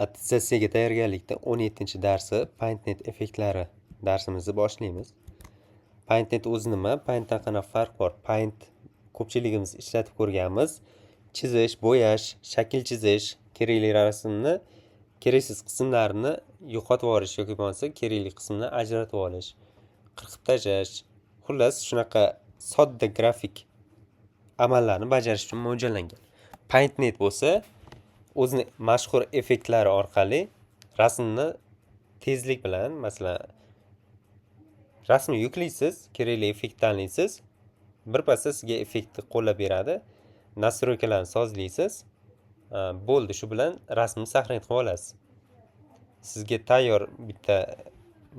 Attestatsiyaga tayyorgarlikda 17-darsi PaintNet effektlari darsimizni boshlaymiz. PaintNet o'zi nima? Paintdan qanaqa farq bor? Paint ko'pchiligimiz ishlatib ko'rganmiz. Chizish, bo'yash, shakl chizish, kerakli rasmni, keraksiz qismlarini yo'qotib yuborish yoki bo'lmasa kerakli qismni ajratib olish, qirqib tashlash, xullas shunaqa sodda grafik amallarni bajarish uchun mo'ljallangan. PaintNet bo'lsa, o'zini mashhur effektlari orqali rasmni tezlik bilan, masalan, rasmni yuklaysiz, kerakli effekt tanlaysiz, birpasda sizga effektni qo'llab beradi. Nastroykalarni sozlaysiz, bo'ldi, shu bilan rasmni saqlanib qilib olasiz. Sizga tayyor bitta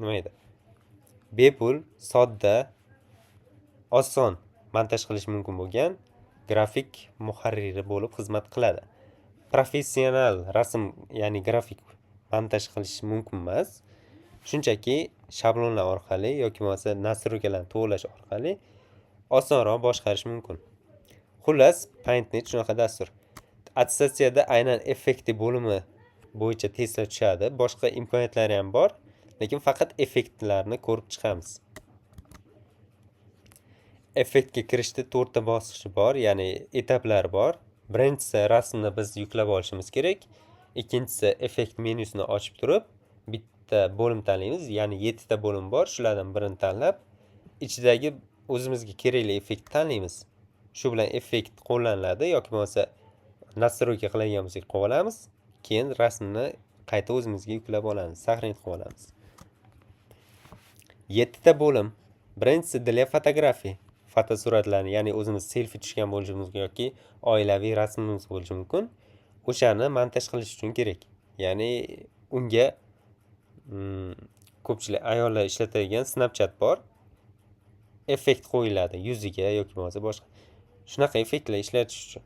nima edi? Bepul, sodda, oson montaj qilish mumkin bo'lgan grafik muharriri bo'lib xizmat qiladi. Professional rasm, ya'ni grafik montaj qilish mumkin emas. Shunchaki shablonlar orqali yoki bo'lmasa nastroykalarni to'g'rilash orqali osonroq boshqarish mumkin. Xullas, PaintNet shunaqa dastur. Attestatsiyada aynan effekti bo'limi bo'yicha testlar tushadi. Boshqa imkoniyatlari ham bor, lekin faqat effektlarni ko'rib chiqamiz. Effektga kirishda 4 ta bosqichi bor, ya'ni etaplar bor. Birinchisi rasmni biz yuklab olishimiz kerak. Ikkinchisi effekt menyusini ochib turib, bitta bo'lim tanlaymiz, ya'ni 7 ta bo'lim bor. Shulardan birini tanlab, ichidagi o'zimizga kerakli effekt tanlaymiz. Shu bilan effekt qo'llaniladi yoki bo'lmasa nastroyka qiladigan bo'lsak qilib olamiz. Keyin rasmni qayta o'zimizga yuklab olamiz, saqlanib qilib olamiz. 7 ta bo'lim. Birinchisi для fotografiya. Fotosuratlarni, ya'ni o'zimiz selfie tushgan bo'lishi mumkin yoki oilaviy rasmimiz bo'lishi mumkin. O'shani montaj qilish uchun kerak. Ya'ni unga ko'pchilik ayollar ishlatadigan Snapchat bor. Effekt qo'yiladi yuziga yoki bo'lmasa boshqa. Shunaqa effektlar ishlatish uchun.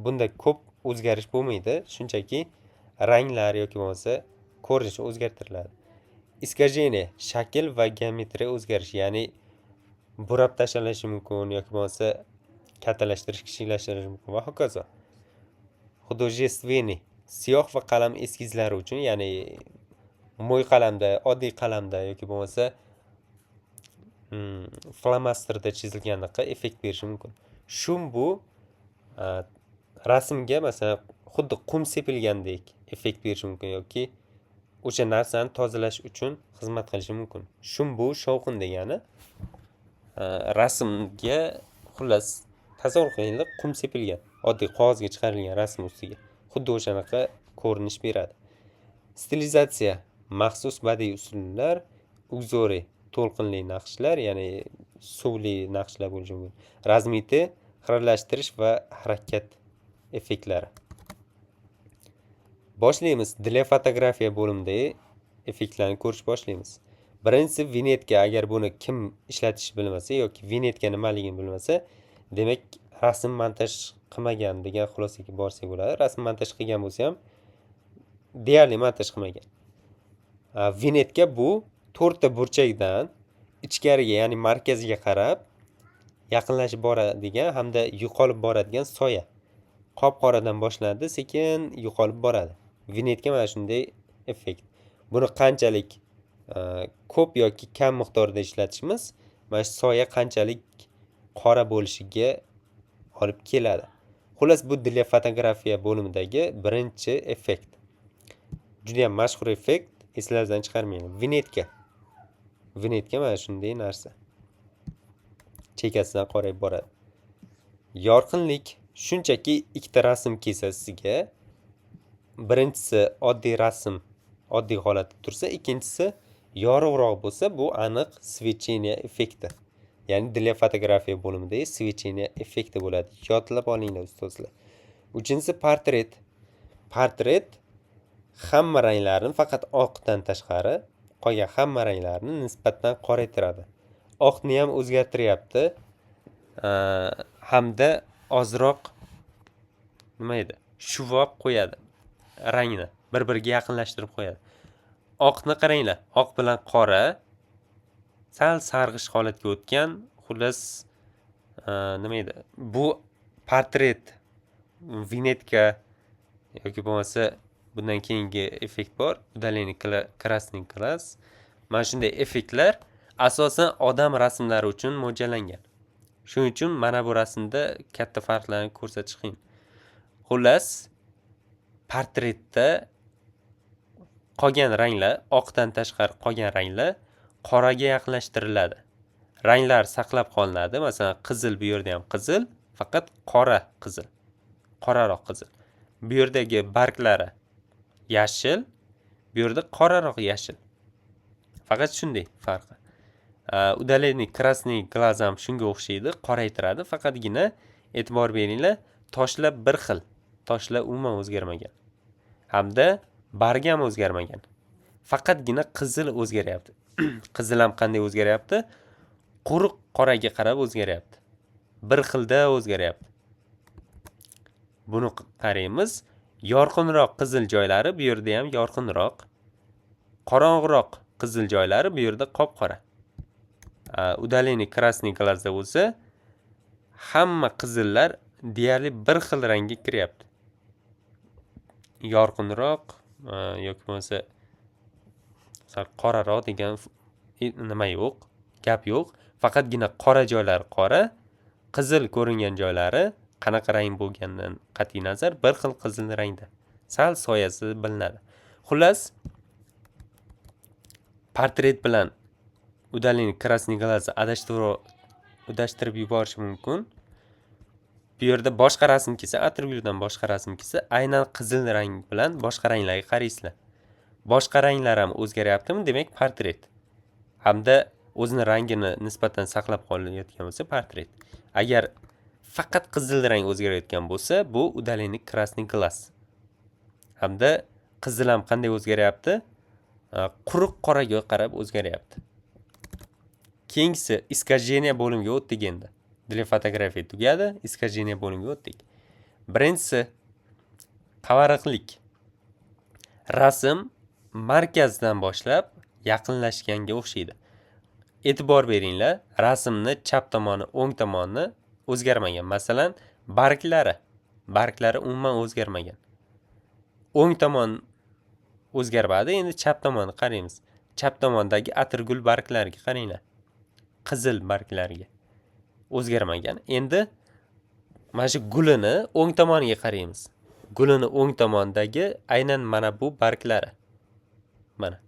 Bunda ko'p o'zgarish bo'lmaydi, shunchaki ranglar yoki bo'lmasa ko'rinishi o'zgartiriladi. Искажение, shakl va geometriya o'zgarishi, ya'ni burab tashlanishi mumkin yoki bo'lmasa kattalashtirish, kichiklashtirish mumkin va hokazo. Художественный, siyoh va qalam eskizlari uchun, ya'ni mo'y qalamda, oddiy qalamda yoki bo'lmasa flomasterda chizilganiga effekt berishi mumkin. Shum bu rasmga masalan xuddi qum sepilgandek effekt berishi mumkin yoki o'sha narsani tozalash uchun xizmat qilishi mumkin. Shum bu shovqin degani. Rasmga xullas tasavvur qilinglar, qum sepilgan, oddiy qog'ozga chiqarilgan rasm ustiga. Xuddi o'shanaqa ko'rinish beradi. Stilizatsiya, maxsus badiiy usullar, ugzori, to'lqinli naqshlar, ya'ni suvli naqshlar bo'lishi mumkin. Razmiti, xiralashtirish va harakat effektlari. Boshlaymiz. Для fotografiya bo'limidagi effektlarni ko'rish boshlaymiz. Birinchisi vinetka. Agar buni kim ishlatishni bilmasa yoki vinetka nimaligini bilmasa, demak rasm montaj qilmagan degan xulosaga borsak bo'ladi. Rasm montaj qilgan bo'lsa ham deyarli montaj qilmagan. Vinetka bu 4 ta burchakdan ichkariga, ya'ni markazga qarab yaqinlashib boradigan hamda yo'qolib boradigan soya. Qop-qoradan boshlanadi, sekin yo'qolib boradi. Vinetka mana shunday effekt. Buni qanchalik ko'p yoki kam miqdorda ishlatishimiz mana shu soya qanchalik qora bo'lishiga olib keladi. Xullas, bu для fotografiya bo'limidagi birinchi effekt. Juda ham mashhur effekt, eslaringizdan chiqarmanglar. Vinetka. Vinetka mana shunday narsa. Chekkasidan qorayib boradi. Yorqinlik, shunchaki ikkita rasm kelsa sizga, birinchisi oddiy rasm, oddiy holatda tursa, ikkinchisi yorug'roq bo'lsa, bu aniq свечение effekti. Ya'ni для fotografiya bo'limidagi свечение effekti bo'ladi. Yodlab olinglar ustozlar. Uchinchisi portret. Portret hamma ranglarni faqat oqdan tashqari qolgan hamma ranglarni nisbatan qoraytiradi. Oqni ham o'zgartiryapti. Hamda ozroq nima edi? Shuvab qo'yadi. Rangni bir-biriga yaqinlashtirib qo'yadi. Oqni qaranglar, oq bilan qora sal sarg'ish holatga o'tgan, xullas nima edi? Bu portret, vinetka yoki bo'lmasa bundan keyingi effekt bor. Удаление красный глаз. Mana shunday effektlar asosan odam rasmlari uchun mo'ljallangan. Shuning uchun mana bu rasmda katta farqlarni ko'rsatish qiyin. Xullas, portretda qolgan ranglar, oqdan tashqari qolgan ranglar qoraga yaqinlashtiriladi. Ranglar saqlab qolinadi. Masalan, qizil bu yerda ham qizil, faqat qora qizil. Qoraroq qizil. Bu yerdagi barglari yashil, bu yerda qoraroq yashil. Faqat shunday farqi. Удаление красный глаз ham shunga o'xshaydi, qoraytiradi. Faqatgina e'tibor beringlar, toshlar bir xil. Toshlar umuman o'zgarmagan. Hamda bargi ham o'zgarmagan. Faqatgina qizil o'zgaryapti. Qizil ham qanday o'zgaryapti? Quruq qoraga qarab o'zgaryapti. Bir xilda o'zgaryapti. Buni qaraymiz. Yorqinroq qizil joylari bu yerda ham yorqinroq. Qorong'iroq qizil joylari bu yerda qop-qora. Удаление красный glazda bo'lsa, hamma qizillar deyarli bir xil rangga kiryapti. Yorqinroq yoki bo'lmasa sal qoraroq degan nima yo'q, gap yo'q. Faqatgina qora joylari qora, qizil ko'ringan joylari qanaqa rang bo'lganidan qat'iy nazar bir xil qizil rangda. Sal soyasi bilinadi. Xullas, portret bilan удаление красный glazni adashtirib yuborish mumkin. Bu yerda boshqa rasm kelsa, atribyutdan boshqa rasm kelsa, aynan qizil rang bilan boshqa ranglarga qaraysizlar. Boshqa ranglar ham o'zgaryaptimi? Demak, portret. Hamda o'zini rangini nisbatan saqlab qolayotgan bo'lsa, portret. Agar faqat qizil rang o'zgarayotgan bo'lsa, bu удаление красный glaz. Hamda qizil ham qanday o'zgaryapti? Quruq qoraga qarab o'zgaryapti. Keyingisi искажение bo'limiga o'tdik endi. Для fotografiya tugadi, искажение bo'limiga o'tdik. Birinchisi qavariqlik. Rasm markazdan boshlab yaqinlashganga o'xshaydi. E'tibor beringlar, rasmni chap tomoni, o'ng tomoni o'zgarmagan. Masalan, barglari umuman o'zgarmagan. O'ng tomon o'zgarmadi, endi chap tomonni qaraymiz. Chap tomondagi atirgul barglariga qaranglar. Qizil barglariga o'zgarmagan. Endi mana shu gulini o'ng tomoniga qaraymiz. Gulini o'ng tomondagi aynan mana bu barglari. Mana.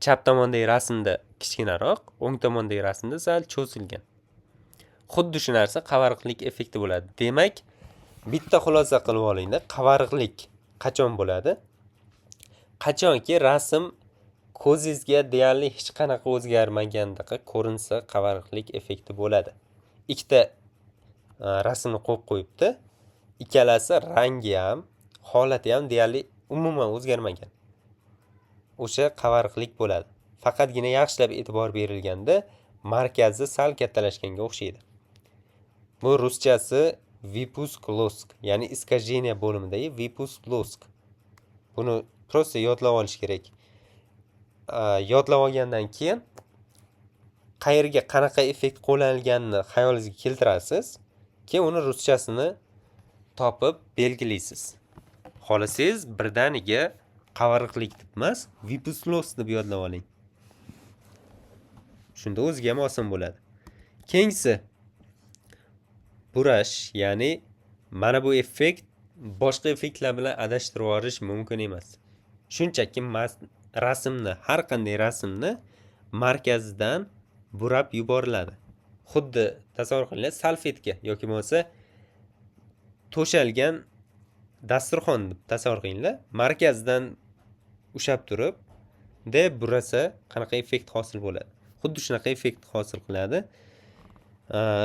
Chap tomondagi rasmda kichkinaroq, o'ng tomondagi rasmda sal cho'zilgan. Xuddi shu narsa qavariqlik effekti bo'ladi. Demak, bitta xulosa qilib olinglar. Qavariqlik qachon bo'ladi? Qachonki rasm ko'zingizga deyarli hech qanaqa o'zgarmagandaqa ko'rinsa, qavariqlik effekti bo'ladi. Ikkita rasmni qo'yib qo'yibdi. Ikkalasi rangi ham, holati ham deyarli umuman o'zgarmagan. O'sha qavariqlik bo'ladi. Faqatgina yaxshilab e'tibor berilganda markazi sal kattalashganga o'xshaydi. Bu ruschasi выпуск лоск, ya'ni искажение bo'limidagi выпуск лоск. Buni prosta yodlab olish kerak. Yodlab olgandan keyin qayerga qanaqa effekt qo'llanilganini xayolingizga keltirasiz, keyin uni ruschasini topib belgilaysiz. Xohlasangiz birdaniga qavariqlik deb emas, выпуск лоск deb yodlab oling. Shunda o'ziga ham oson bo'ladi. Keyingisi burash, ya'ni mana bu effekt boshqa effektlar bilan adashtirib yuborish mumkin emas. Shunchaki rasmni, har qanday rasmni markazidan burab yuboriladi. Xuddi tasavvur qilinglar, salfetka yoki bo'lmasa to'shalgan dasturxon deb tasavvur qilinglar. Markazidan ushab turib, burasa qanaqa effekt hosil bo'ladi? Xuddi shunaqa effekt hosil qiladi.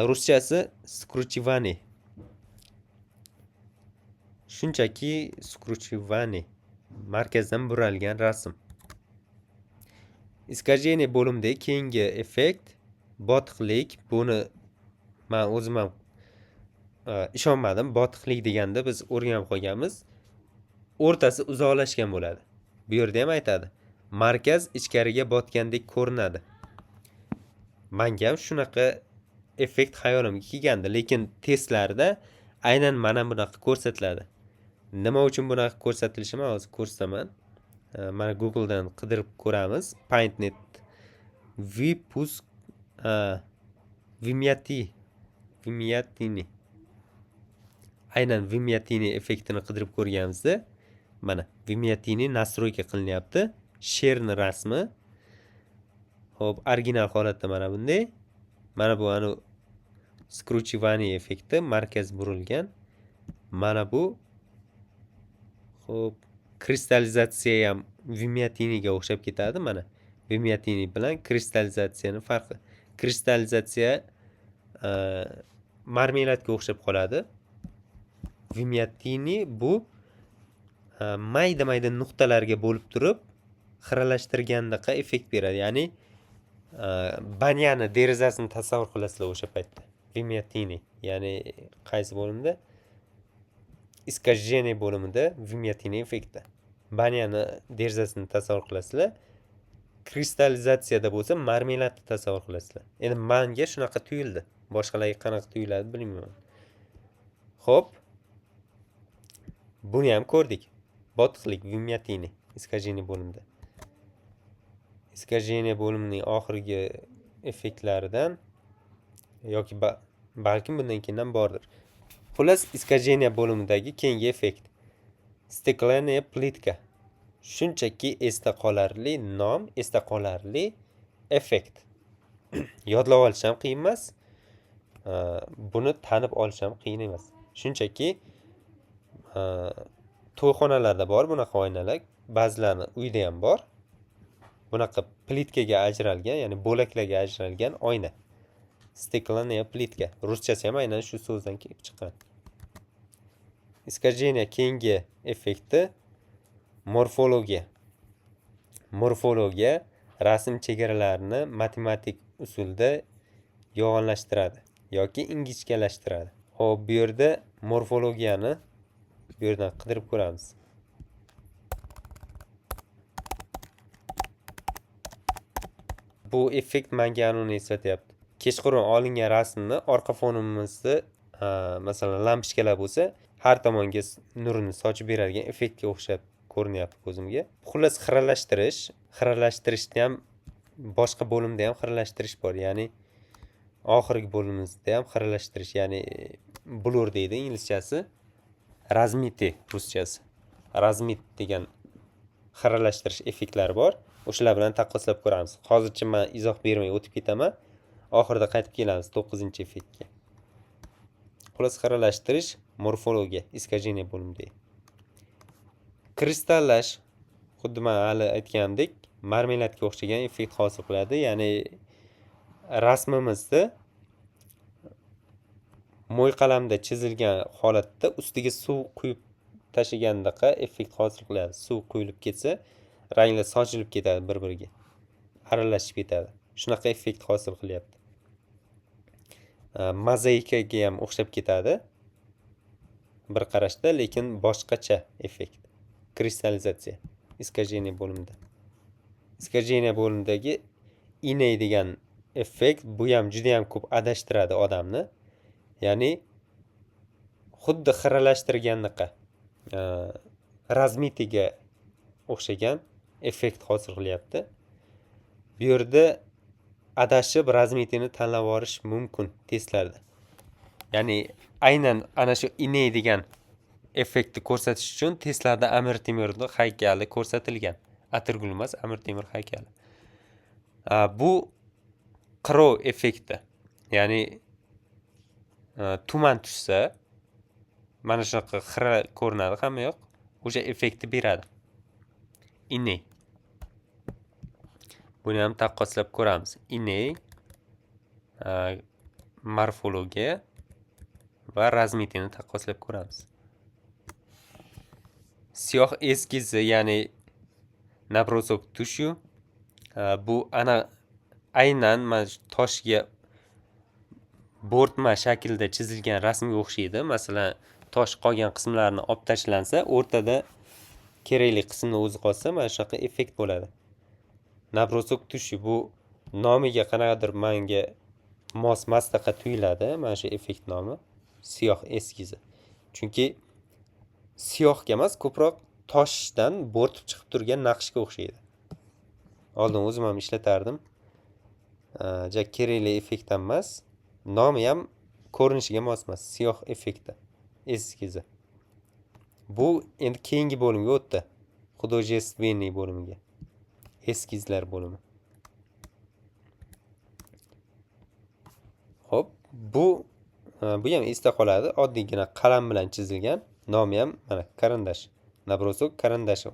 Ruschasi skruchivanie. Shunchaki skruchivanie, markazdan buralgan rasm. Искажение bo'limidagi keyingi effekt botiqlik. Buni men o'zim ham ishonmadim. Botiqlik deganda biz o'rganib qolganmiz. O'rtasi uzoqlashgan bo'ladi. Bu yerda ham aytadi. Markaz ichkariga botgandek ko'rinadi. Menga ham shunaqa effekt xayolimga kelgandi, lekin testlarda aynan mana bunaqa ko'rsatiladi. Nima uchun bunaqa ko'rsatilishi men hozir ko'rsataman. Mana Googledan qidirib ko'ramiz. PaintNet Vipus Vimyatini. Aynan Vimyatini effektini qidirib ko'rganimizda mana Vimyatini nastroyka qilinyapti. Sherni rasmi. Xo'p, original holatda mana bunday. Mana bu Skruchivani effekti, markaz burilgan. Mana bu xo'p, kristallizatsiya ham Vimyatiniga o'xshab ketadi mana. Vimyatini bilan kristallizatsiyaning farqi. Kristallizatsiya marmeladga o'xshab qoladi. Vimyatini bu mayda nuqtalarga bo'lib turib xiralashtirgandaqa effekt beradi. Ya'ni banyani derazasini tasavvur qilasizlar o'sha paytda. Vimyatini, ya'ni qaysi bo'limda? Искажение bo'limida Vimyatini effekti. Banyani derazasini tasavvur qilasizlar. Kristallizatsiyada bo'lsa marmeladni tasavvur qilasizlar. Endi menga shunaqa tuyuldi. Boshqalarga qanaqa tuyuladi bilmayman. Xo'p. Buni ham ko'rdik. Botiqlik Vimyatini искажение bo'limida. Искажение bo'limining oxirgi effektlaridan yoki balkim bundan keyin ham bordir. Xullas, искажение bo'limidagi keyingi effekt. Steklaniya plitka. Shunchaki esda qolarli nom, esda qolarli effekt. Yodlab olish ham qiyin emas. Buni tanib olish ham qiyin emas. Shunchaki to'yxonalarda bor bunaqa oynalar, ba'zilarini uyda ham bor. Bunaqa plitkaga ajralgan, ya'ni bo'laklarga ajralgan oyna. Steklaniya plitka. Ruschasi ham aynan shu so'zdan kelib chiqqan. Искажение keyingi effekti morfologiya. Morfologiya rasm chegaralarini matematik usulda yo'g'onlashtiradi yoki ingichkalashtiradi. Xo'p, bu yerda morfologiyani bu yerdan qidirib ko'ramiz. Bu effekt menga uni eslatyapti. Kechqurun olingan rasmni orqa fonimizni masalan lampochkalar bo'lsa, har tomonga nurini sochib beradigan effektga o'xshab ko'rinyapti ko'zimga. Xullas, xiralashtirishda ham boshqa bo'limda ham xiralashtirish bor. Ya'ni oxirgi bo'limimizda ham xiralashtirish, ya'ni blur deydi inglizchasi, razmiti ruschasi. Razmit degan xiralashtirish effektlari bor. O'shalar bilan taqqoslab ko'ramiz. Hozircha men izoh bermay o'tib ketaman. Oxirida qaytib kelamiz 9-effektga. Xullas, xiralashtirish morfologiya, искажение bo'limida. Kristallash, xuddi men hali aytgandek, marmeladga o'xshagan effekt hosil qiladi. Ya'ni rasmimizni mo'y qalamda chizilgan holatda ustiga suv quyib tashigandaqa effekt hosil qiladi. Suv quyilib ketsa, ranglar sochilib ketadi bir-biriga. Aralashib ketadi. Shunaqa effekt hosil qilyapti. Mozaikaga ham o'xshab ketadi bir qarashda, lekin boshqacha effekt. Kristallizatsiya, искажение bo'limida. Искажение bo'limidagi iney degan effekt bu ham juda ham ko'p adashtiradi odamni. Ya'ni xuddi xiralashtirgandaqa razmitiga o'xshagan effekt hosil qilyapti. Bu yerda adashib razmitini tanlab olish mumkin testlarda. Ya'ni aynan ana shu iney degan effektni ko'rsatish uchun testlarda Amir Temurning haykali ko'rsatilgan. Atirgul emas, Amir Temur haykali. Bu qirov effekti. Ya'ni tuman tushsa, mana shunaqa xira ko'rinadi hamma yoq. O'sha effektni beradi. Iney. Buni ham taqqoslab ko'ramiz. Iney, morfologiya va razmitini taqqoslab ko'ramiz. Siyoh eskizi, ya'ni nabrosok tushu. Bu aynan mana toshga bo'rtma shaklda chizilgan rasmga o'xshaydi. Masalan, tosh qolgan qismlarini olib tashlansa, o'rtada kerakli qismni o'zi qolsa, mana shunaqa effekt bo'ladi. Nabrosok tushu bu nomiga qanaqadir menga mos-mastaqa tuyuladi. Mana shu effekt nomi siyoh eskizi. Chunki siyohga emas, ko'proq toshdan bo'rtib chiqib turgan naqshga o'xshaydi. Oldin o'zim ham ishlatardim. Kerakli effekt ham emas. Nomi ham ko'rinishiga mos emas. Siyoh effekti. Eskizi. Bu endi keyingi bo'limga o'tdi. Художественный bo'limiga. Eskizlar bo'limi. Xo'p, bu ham esda qoladi. Oddiygina qalam bilan chizilgan. Nomi ham mana karandash. Nabrosok karandashov.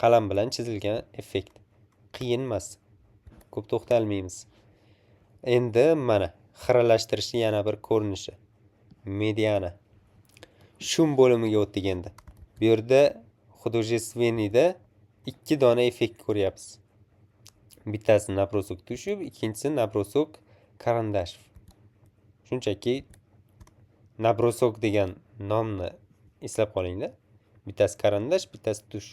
Qalam bilan chizilgan effekt. Qiyin emas. Ko'p to'xtalmaymiz. Endi mana xiralashtirishning yana bir ko'rinishi. Mediana. Shum bo'limiga o'tdik endi. Bu yerda художественныйda 2 dona effekt ko'ryapsiz. Bittasi nabrosok tushib, ikkinchisi nabrosok karandashov. Shunchaki nabrosok degan nomni eslab qolinglar. Bittasi karandash, bittasi tush.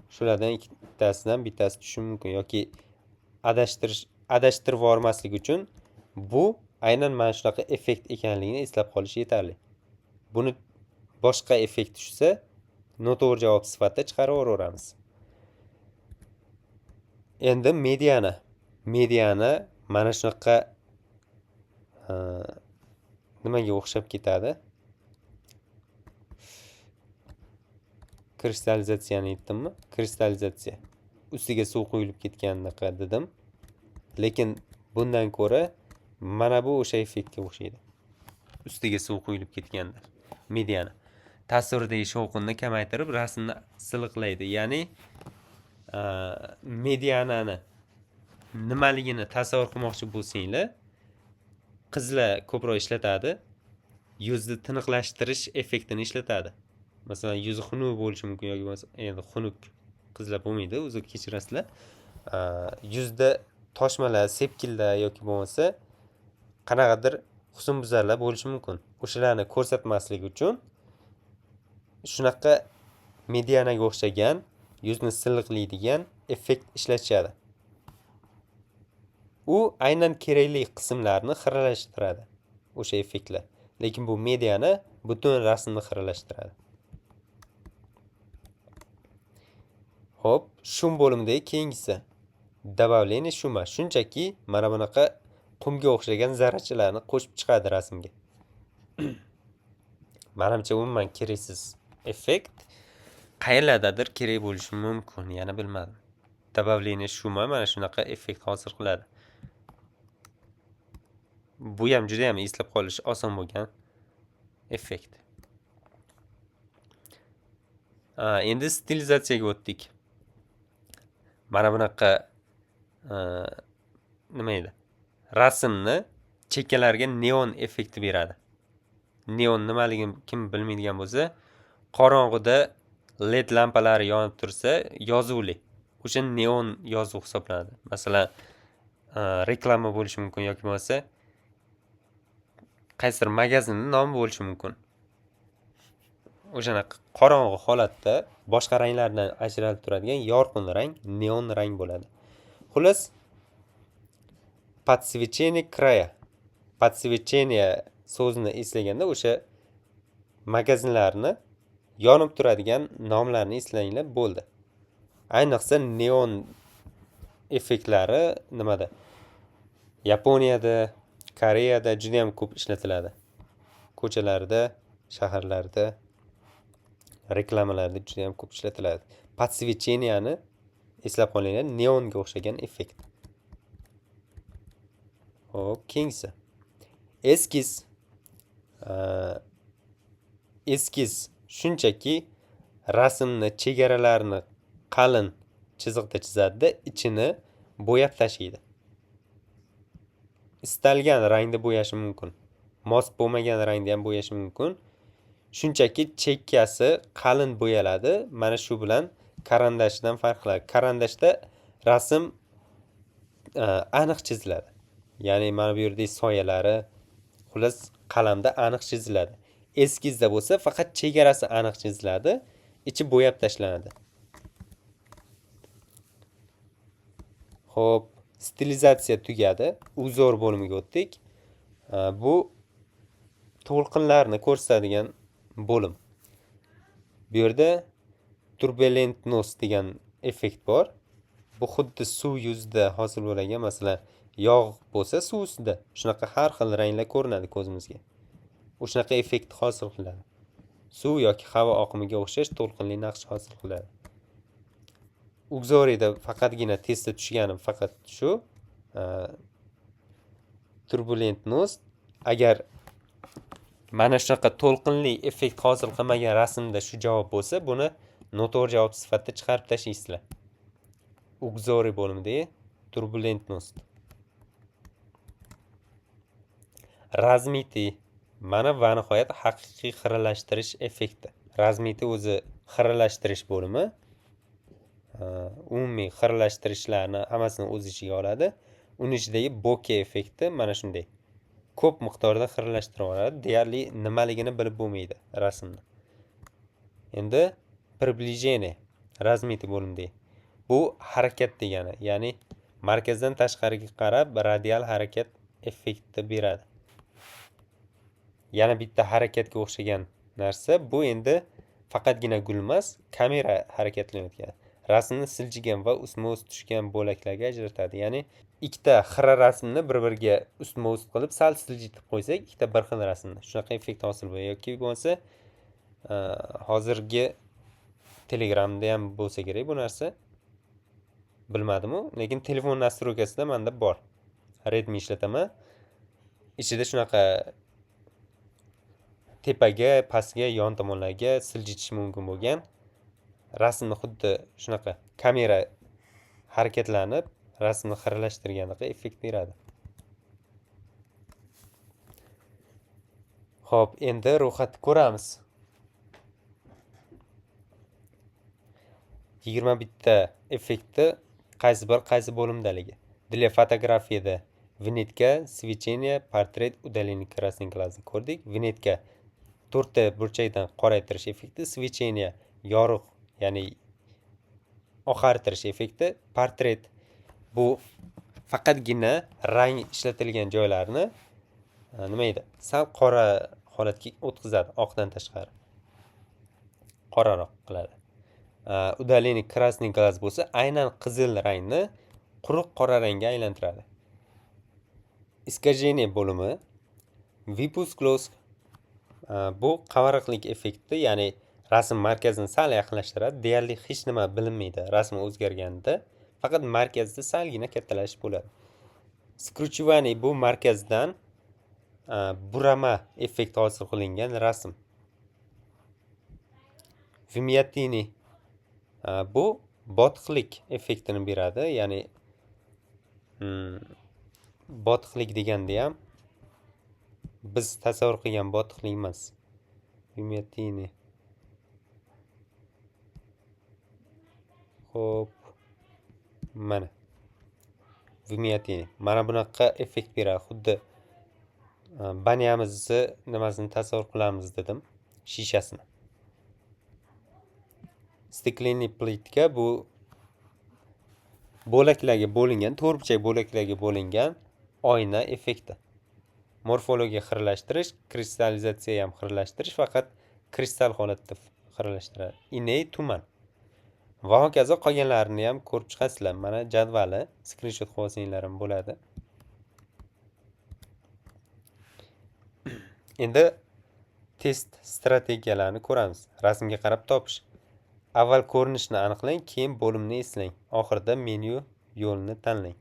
Shulardan ikkitasidan bittasi tushi mumkin yoki adashtirib yubormaslik uchun bu aynan mana shunaqa effekt ekanligini eslab qolish yetarli. Buni boshqa effekt tushsa, noto'g'ri javob sifatida chiqarib yuboramiz. Endi mediana. Mediana mana shunaqa nimaga o'xshab ketadi? Kristalizatsiyani aytdimmi? Kristalizatsiya. Ustiga suv quyilib ketgandaqa dedim. Lekin bundan ko'ra mana bu o'sha effektga o'xshaydi. Ustiga suv quyilib ketganda. Mediana. Tasvirdagi shovqinni kamaytirib, rasmni silliqlaydi. Ya'ni medianani nimaligini tasavvur qilmoqchi bo'lsanglar, qizlar ko'proq ishlatadi. Yuzni tiniqlashtirish effektini ishlatadi. Masalan, yuzi xunuk bo'lishi mumkin yoki bo'lmasa, endi xunuk qizlar bo'lmaydi, o'zi kechirasizlar. Yuzda toshmalar, sepkillar yoki bo'lmasa qanaqadir husnbuzarlar bo'lishi mumkin. O'shalarni ko'rsatmaslik uchun shunaqa medianaga o'xshagan, yuzni silliqlaydigan effekt ishlatishadi. U aynan kerakli qismlarni xiralashtiradi, o'sha effektlar. Lekin bu mediana butun rasmni xiralashtiradi. Xo'p, shum bo'limidagi keyingisi. Добавление shuma. Shunchaki mana bunaqa qumga o'xshagan zarrachalarni qo'shib chiqadi rasmga. Menimcha umuman keraksiz effekt. Qayerlardadir kerak bo'lishi mumkin, yana bilmadim. Добавление shuma mana shunaqa effekt hosil qiladi. Bu ham juda ham eslab qolish oson bo'lgan effekt. Endi stilizatsiyaga o'tdik. Mana bunaqa nima edi? Rasmni chekkalariga neon effekti beradi. Neon nimaligini kim bilmaydigan bo'lsa, qorong'ida LED lampalari yonib tursa, yozuvli. O'sha neon yozuv hisoblanadi. Masalan, reklama bo'lishi mumkin yoki bo'lmasa qaysidir magazinning nomi bo'lishi mumkin. O'shana qorong'u holatda boshqa ranglardan ajralib turadigan yorqin rang, neon rang bo'ladi. Xullas, подсвечение края. Подсвечение so'zini eslaganda o'sha magazinlarni yonib turadigan nomlarni eslanglar bo'ldi. Ayniqsa neon effektlari nimada? Yaponiyada, Koreyada juda ham ko'p ishlatiladi. Ko'chalarda, shaharlarda, reklamalarda juda ham ko'p ishlatiladi. Подсвечениеni eslab qolinglar, neonga o'xshagan effekt. Xo'p, keyingisi. Eskiz. Eskiz shunchaki rasmni chegaralarini qalin chiziqda chizadi, ichini bo'yab tashlaydi. Istalgan rangda bo'yashi mumkin. Mos bo'lmagan rangda ham bo'yashi mumkin. Shunchaki chekkasi qalin bo'yaladi. Mana shu bilan karandashdan farq qiladi. Karandashda rasm aniq chiziladi. Ya'ni mana bu yerdagi soyalari, xullas qalamda aniq chiziladi. Eskizda bo'lsa faqat chegarasi aniq chiziladi, ichi bo'yab tashlanadi. Xo'p, stilizatsiya tugadi. Uzor bo'limiga o'tdik. Bu to'lqinlarni ko'rsatadigan bo'lim. Bu yerda turbulentnost degan effekt bor. Bu xuddi suv yuzida hosil bo'lgan, masalan, yog' bo'lsa suv ustida shunaqa har xil ranglar ko'rinadi ko'zimizga. O'shunaqa effekt hosil qiladi. Suv yoki havo oqimiga o'xshash to'lqinli naqsh hosil qiladi. Uxoriyda faqatgina testda tushganim faqat shu turbulentnost. Agar mana shunaqa to'lqinli effekt hosil qilmagan rasmda shu javob bo'lsa, buni noto'g'ri javob sifatida chiqarib tashlaysizlar. Uxoriy bo'limidagi turbulentnost. Razmiti mana va nihoyat haqiqiy xiralashtirish effekti. Razmiti o'zi xiralashtirish bo'limi. Umumiy xiralashtirishlarni hammasini o'z ichiga oladi. Uning ichidagi bokeh effekti mana shunday. Ko'p miqdorda xiralashtirib oladi. Deyarli nimaligini bilib bo'lmaydi rasmni. Endi приближение razmiti bo'limida. Bu harakat degani, ya'ni markazdan tashqariga qarab radial harakat effekti beradi. Yana bitta harakatga o'xshagan narsa bu endi faqatgina gul emas, kamera harakatlanayotgan. Rasmni siljigan va ustma-ust tushgan bo'laklarga ajratadi. Ya'ni ikkita xira rasmni bir-biriga ustma-ust qilib sal siljitib qo'ysak, ikkita bir xil rasmni shunaqa effekt hosil bo'ladi. Yoki bo'lmasa, hozirgi Telegramda ham bo'lsa kerak bu narsa. Bilmadim-u, lekin telefon nastroykasida menda bor. Redmi ishlataman. Ichida shunaqa tepaga, pastga, yon tomonlarga siljitish mumkin bo'lgan rasmni xuddi shunaqa kamera harakatlanib rasmni xiralashtirganidek effekt beradi. Xo'p, endi ro'yxatni ko'ramiz. 21 ta effektni qaysi bo'limdaligi. Для fotografiyada vinetka, свечение, portret, удаление красный glazni ko'rdik. Vinetka 4 ta burchakdan qoraytirish effekti, свечение yorug', ya'ni oqartirish effekti, portret bu faqatgina rang ishlatilgan joylarni nima edi? Sal qora holatga o'tkazadi, oqdan tashqari. Qoraroq qiladi. Удаление красный glaz bo'lsa, aynan qizil rangni quruq qora rangga aylantiradi. Искажение bo'limi выпуск bu qavariqlik effekti, ya'ni rasm markazini sal yaqinlashtiradi. Deyarli hech nima bilinmaydi rasm o'zgarganida, faqat markazda salgina kattalashish bo'ladi. Скручивание bu markazdan burama effekti hosil qilingan rasm. Vymyatini bu botiqlik effektini beradi, ya'ni botiqlik deganda ham biz tasavvur qilgan botiqlik emas. Vymyatini. Xo'p. Mana. Vymyatini. Mana bunaqa effekt beradi. Xuddi banyamizni nimasini tasavvur qilamiz dedim, shishasini. Stiklenniy plitka bu bo'laklarga bo'lingan, to'rtburchak bo'laklarga bo'lingan oyna effekti. Morfologiya xiralashtirish, kristallizatsiya ham xiralashtirish, faqat kristal holatda xiralashtiradi. Iney, tuman. Va hokazo qolganlarini ham ko'rib chiqasizlar. Mana jadvali, skrinshot qilib olsanglar ham bo'ladi. Endi test strategiyalarini ko'ramiz. Rasmga qarab topish. Avval ko'rinishni aniqlang, keyin bo'limni eslang. Oxirida menyu yo'lini tanlang.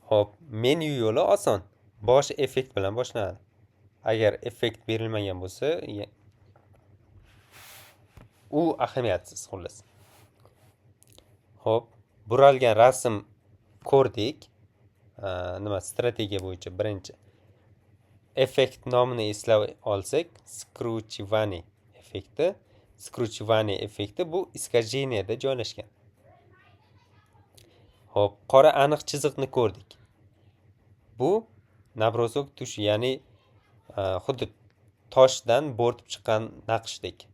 Xo'p, menyu yo'li oson. Bosh effekt bilan boshlanadi. Agar effekt berilmagan bo'lsa, u ahamiyatsiz xullas. Xo'p, buralgan rasm ko'rdik. Nima strategiya bo'yicha birinchi. Effekt nomini eslab olsak, скручивание effekti. Скручивание effekti bu искаженияda joylashgan. Xo'p, qora aniq chiziqni ko'rdik. Bu nabro'zok tush, ya'ni xuddi toshdan bo'rtib chiqqan naqshdek.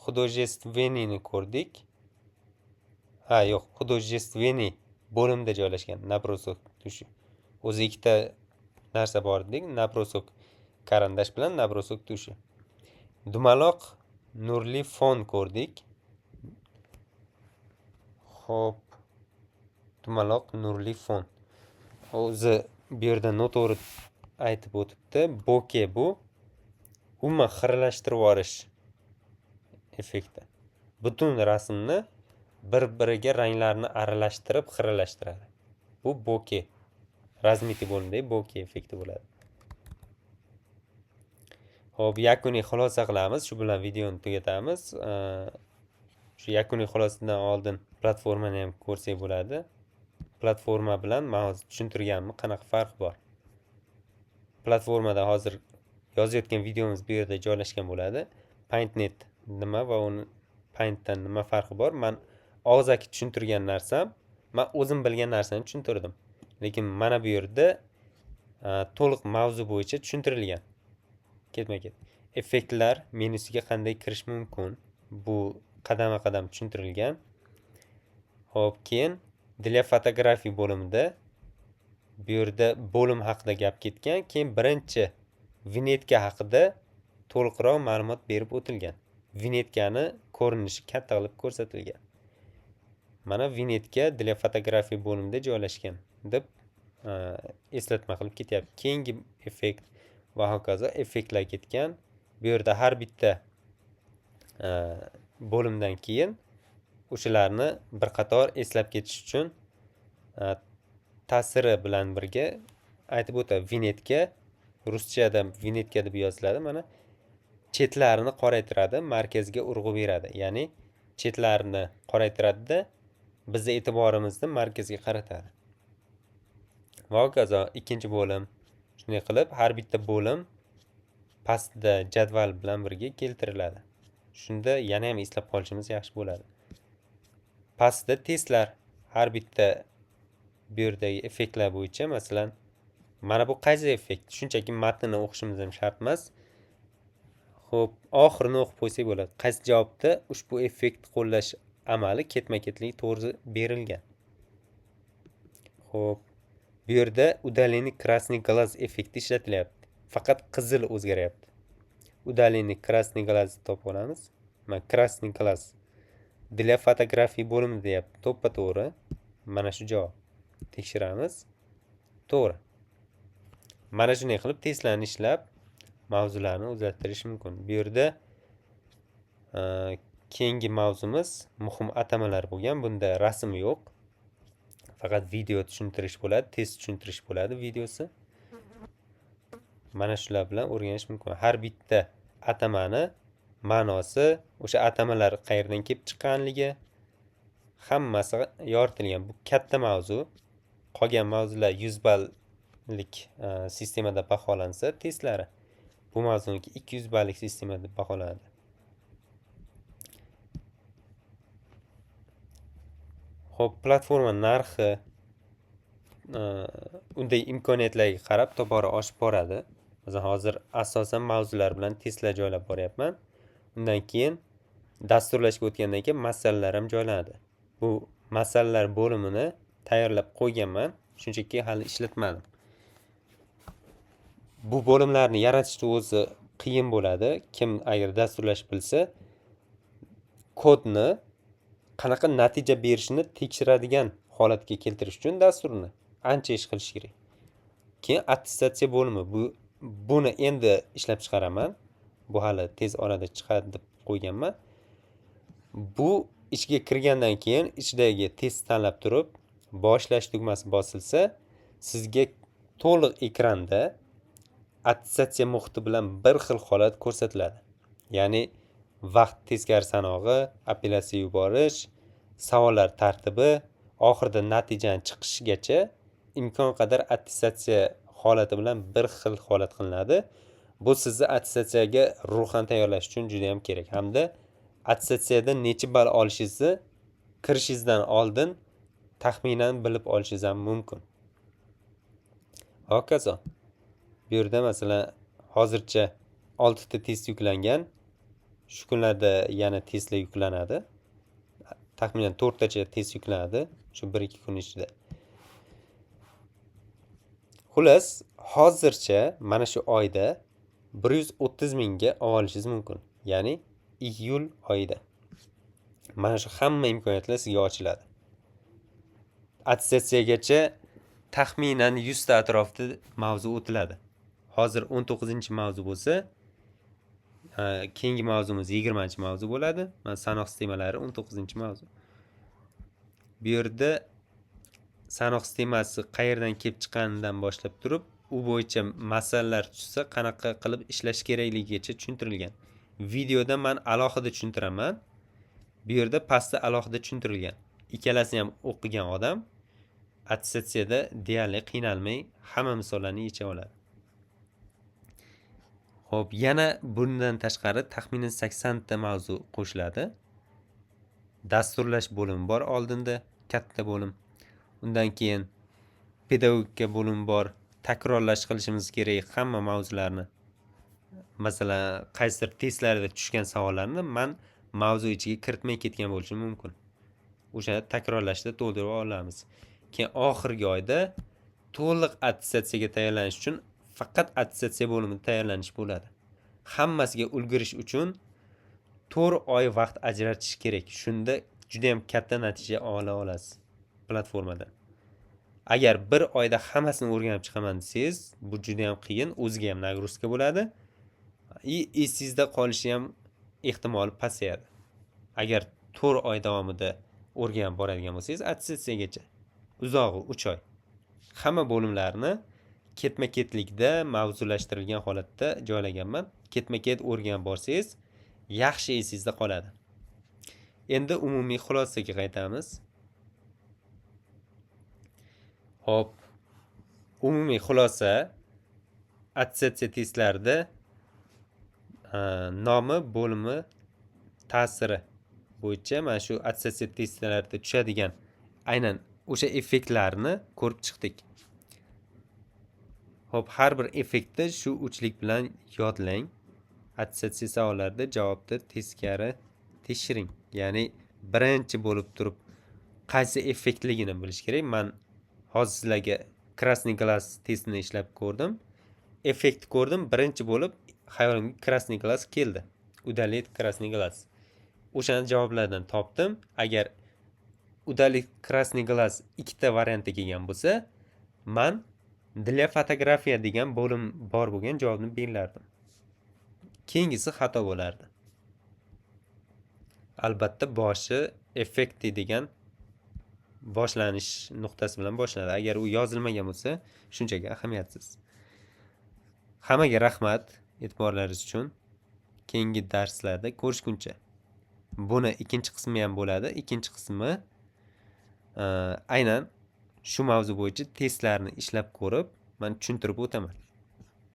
Художественныйni ko'rdik. Yo'q, художественный bo'limda joylashgan nabro'zok tushi. O'zi ikkita narsa bor dedik. Nabro'zok karandash bilan nabrosok tushi. Dumaloq nurli fon ko'rdik. Xo'p, dumaloq nurli fon. O'zi bu yerda noto'g'ri aytib o'tibdi. Bokeh bu umuman xiralashtirib yuborish effekti. Butun rasmni bir-biriga ranglarni aralashtirib xiralashtiradi. Bu bokeh. Razmiti bo'limdagi bokeh effekti bo'ladi. Xo'p, yakuniy xulosa qilamiz. Shu bilan videoni tugatamiz. Shu yakuniy xulosadan oldin platformani ham ko'rsak bo'ladi. Platforma bilan men hozir tushuntirganimni qanaqa farqi bor. Platformada hozir yozayotgan videomiz bu yerda joylashgan bo'ladi. PaintNet nima va uni Paintdan nima farqi bor? Men og'zaki tushuntirgan narsam, men o'zim bilgan narsani tushuntirdim. Lekin mana bu yerda to'liq mavzu bo'yicha tushuntirilgan. Ketma-ket. Effektlar menusiga qanday kirish mumkin? Bu qadama-qadam tushuntirilgan. Xo'p, keyin для fotografiya bo'limida bu yerda bo'lim haqida gap ketgan, keyin birinchi vinetka haqida to'liqroq ma'lumot berib o'tilgan. Vinetkani ko'rinishi katta qilib ko'rsatilgan. Mana vinetka для fotografiya bo'limida joylashgan deb eslatma qilib ketyapti. Keyingi effekt va hokazo effektlar ketgan. Bu yerda har bitta bo'limdan keyin o'shalarni bir qator eslab ketish uchun ta'siri bilan birga aytib o'tadi. Vinetka ruschada vinetka deb yoziladi. Mana chetlarini qoraytiradi, markazga urg'u beradi. Ya'ni chetlarini qoraytiradi-da, bizning e'tiborimizni markazga qaratadi. Va hokazo ikkinchi bo'lim shunday qilib har bitta bo'lim pastda jadval bilan birga keltiriladi. Shunda yana ham eslab qolishimiz yaxshi bo'ladi. Pastda testlar har bitta bu yerdagi effektlar bo'yicha, masalan, mana bu qaysi effekt? Shunchaki matnni o'qishimiz ham shart emas. Xo'p, oxirini o'qib qo'ysak bo'ladi. Qaysi javobda ushbu effekt qo'llash amali ketma-ketlik to'g'ri berilgan. Xo'p, bu yerda удаление красный глаз effekti ishlatilyapti. Faqat qizil o'zgaryapti. Удаление красный глаз topib olamiz. Mana красный глаз для fotografiya bo'limi deyapti. To'ppa-to'g'ri. Mana shu javob. Tekshiramiz. To'g'ri. Mana shunday qilib testlarni ishlab mavzularni o'zgartirish mumkin. Bu yerda keyingi mavzumiz muhim atamalar bo'lgan. Bunda rasm yo'q. Faqat video tushuntirish bo'ladi, test tushuntirish bo'ladi videosi. Mana shular bilan o'rganish mumkin. Har bitta atamani ma'nosi, o'sha atamalar qayerdan kelib chiqqanligi hammasi yoritilgan. Bu katta mavzu. Qolgan mavzular 100 balllik sistemada baholansa, testlari bu mavzuniki 200 ballik sistemada baholanadi. Xo'p, platforma narxi unday imkoniyatlarga qarab tobora oshib boradi. Masalan, hozir asosan mavzular bilan testlar joylab boryapman. Undan keyin dasturlashga o'tgandan keyin masalalar ham joylanadi. Bu masalalar bo'limini tayyorlab qo'yganman, shunchaki hali ishlatmadim. Bu bo'limlarni yaratishni o'zi qiyin bo'ladi. Kim agar dasturlash bilsa, kodni qanaqa natija berishini tekshiradigan holatga keltirish uchun dasturni ancha ish qilish kerak. Keyin attestatsiya bo'limi. Buni endi ishlab chiqaraman. Bu hali tez orada chiqadi deb qo'yganman. Bu ishga kirgandan keyin ichidagi test tanlab turib, boshlash tugmasi bosilsa, sizga to'liq ekranda attestatsiya muhiti bilan bir xil holat ko'rsatiladi. Ya'ni vaqt teskari sanog'i, apellyatsiya yuborish, savollar tartibi, oxirida natijani chiqishigacha imkon qadar attestatsiya holati bilan bir xil holat qilinadi. Bu sizni attestatsiyaga ruhan tayyorlash uchun juda ham kerak. Hamda attestatsiyada necha ball olishingizni kirishingizdan oldin taxminan bilib olishingiz ham mumkin. Hokazo. Bu yerda masalan hozircha 6 ta test yuklangan. Shu kunlarda yana testlar yuklanadi. Taxminan 4 tacha test yuklanadi shu 1-2 kun ichida. Xullas, hozircha mana shu oyda 130 mingga olishingiz mumkin. Ya'ni iyul oyida. Mana shu hamma imkoniyatlar sizga ochiladi. Attestatsiyagacha taxminan 100 ta atrofida mavzu o'tiladi. Hozir 19-mavzu bo'lsa, keyingi mavzumiz 20-mavzu bo'ladi. Mana sanoq sistemalari 19-mavzu. Bu yerda sanoq sistemasi qayerdan kelib chiqqanidan boshlab turib, u bo'yicha masalalar tushsa, qanaqa qilib ishlash kerakligigacha tushuntirilgan. Videoda men alohida tushuntiraman. Bu yerda pastda alohida tushuntirilgan. Ikkalasini ham o'qigan odam attestatsiyada deyarli qiynalmay hamma misollarni yecha oladi. Xo'p, yana bundan tashqari taxminan 80 ta mavzu qo'shiladi. Dasturlash bo'limi bor oldinda, katta bo'lim. Undan keyin pedagogika bo'limi bor. Takrorlash qilishimiz kerak hamma mavzularni. Masalan, qaysidir testlarda tushgan savollarni men mavzu ichiga kiritmay ketgan bo'lishim mumkin. O'sha takrorlashda to'ldirib olamiz. Keyin oxirgi oyda to'liq attestatsiyaga tayyorlanish uchun faqat attestatsiya bo'limida tayyorlanish bo'ladi. Hammasiga ulgurish uchun 4 oy vaqt ajratish kerak. Shunda juda ham katta natija ola olasiz platformadan. Agar bir oyda hammasini o'rganib chiqaman desangiz, bu juda ham qiyin, o'ziga ham nagruzka bo'ladi. Esingizda qolishi ham ehtimoli pasayadi. Agar 4 oy davomida o'rganib boradigan bo'lsangiz, attestatsiyagacha uzog'i 3 oy. Hamma bo'limlarni ketma-ketlikda mavzulashtirilgan holatda joylaganman. Ketma-ket o'rganib borsangiz, yaxshi esingizda qoladi. Endi umumiy xulosaga qaytamiz. Hop. Umumiy xulosa attestatsiya testlarida nomi, bo'limi, ta'siri bo'yicha mana shu attestatsiya testlarida tushadigan aynan o'sha effektlarni ko'rib chiqdik. Hop, har bir effektni shu uchlik bilan yodlang. Attestatsiya savollarida javobni teskari tekshiring. Ya'ni birinchi bo'lib turib qaysi effektligini bilish kerak. Men hozir sizlarga krasniy glas testini ishlab ko'rdim. Effekt ko'rdim, birinchi bo'lib xayolimga krasniy glas keldi. Udalit krasniy glas. O'shani javoblardan topdim. Agar udalit krasniy glas ikkita variantda kelgan bo'lsa, men для fotografiya degan bo'lim bor bo'lgan javobni belgilardim. Keyingisi xato bo'lardi. Albatta boshi effekti degan boshlanish nuqtasi bilan boshlanadi. Agar u yozilmagan bo'lsa, shunchaki ahamiyatsiz. Hammaga rahmat e'tiborlaringiz uchun. Keyingi darslarda ko'rishguncha. Buni ikkinchi qismi ham bo'ladi. Ikkinchi qismi aynan shu mavzu bo'yicha testlarni ishlab ko'rib, men tushuntirib o'taman.